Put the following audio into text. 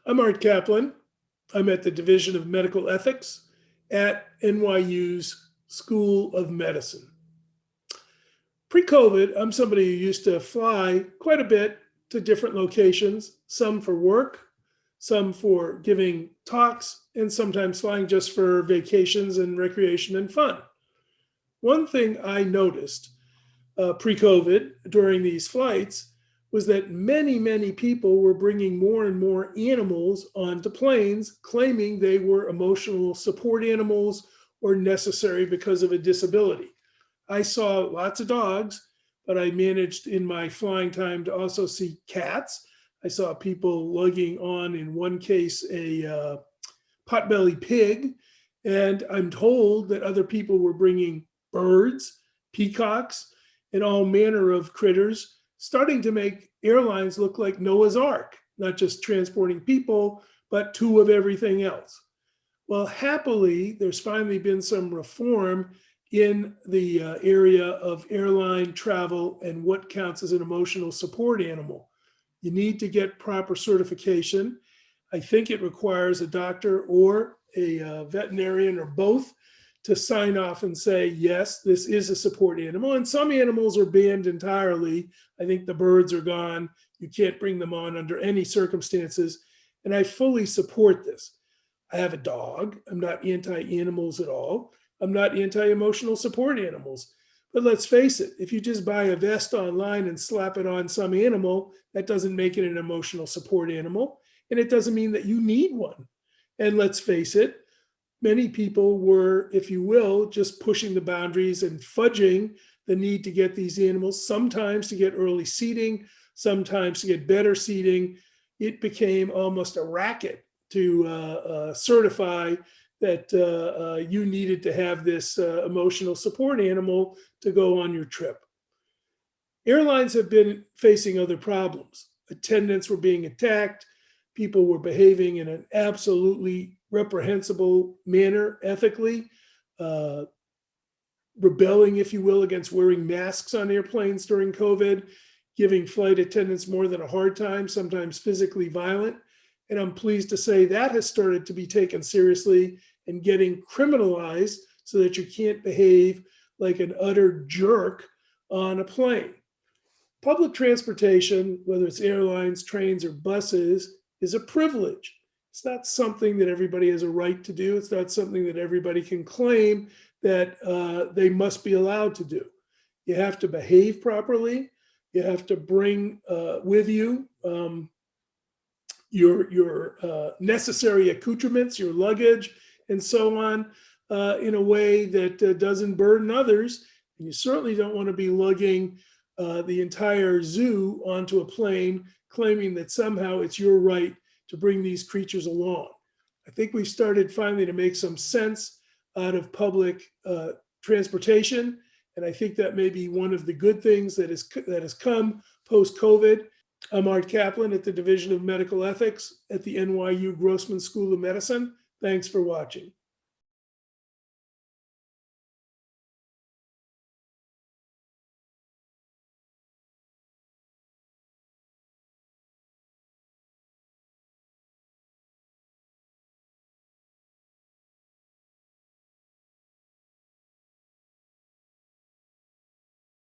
I'm Art Caplan. I'm at the Division of Medical Ethics at NYU's School of Medicine. Pre-COVID, I'm somebody who used to fly quite a bit to different locations, some for work, some for giving talks, and sometimes flying just for vacations and recreation and fun. One thing I noticed pre-COVID during these flights was that many people were bringing more and more animals onto planes, claiming they were emotional support animals or necessary because of a disability. I saw lots of dogs, but I managed in my flying time to also see cats. I saw people lugging on, in one case, a potbelly pig. And I'm told that other people were bringing birds, peacocks, and all manner of critters, starting to make airlines look like Noah's Ark, not just transporting people, but two of everything else. Well, happily, there's finally been some reform in the area of airline travel and what counts as an emotional support animal. You need to get proper certification. I think it requires a doctor or a veterinarian or both to sign off and say, yes, this is a support animal. And some animals are banned entirely. I think the birds are gone. You can't bring them on under any circumstances. And I fully support this. I have a dog. I'm not anti-animals at all. I'm not anti-emotional support animals. But let's face it, if you just buy a vest online and slap it on some animal, that doesn't make it an emotional support animal. And it doesn't mean that you need one. And let's face it, many people were, if you will, just pushing the boundaries and fudging the need to get these animals, sometimes to get early seating, sometimes to get better seating. It became almost a racket to certify that you needed to have this emotional support animal to go on your trip. Airlines have been facing other problems. Attendants were being attacked. People were behaving in an absolutely reprehensible manner, ethically, rebelling, if you will, against wearing masks on airplanes during COVID, giving flight attendants more than a hard time, sometimes physically violent. And I'm pleased to say that has started to be taken seriously and getting criminalized so that you can't behave like an utter jerk on a plane. Public transportation, whether it's airlines, trains, or buses, is a privilege. It's not something that everybody has a right to do. It's not something that everybody can claim that they must be allowed to do. You have to behave properly. You have to bring with you your necessary accoutrements, your luggage, and so on, in a way that doesn't burden others. And you certainly don't want to be lugging the entire zoo onto a plane, claiming that somehow it's your right to bring these creatures along. I think we've started finally to make some sense out of public transportation, and I think that may be one of the good things that has come post-COVID. I'm Art Caplan at the Division of Medical Ethics at the NYU Grossman School of Medicine. Thanks for watching.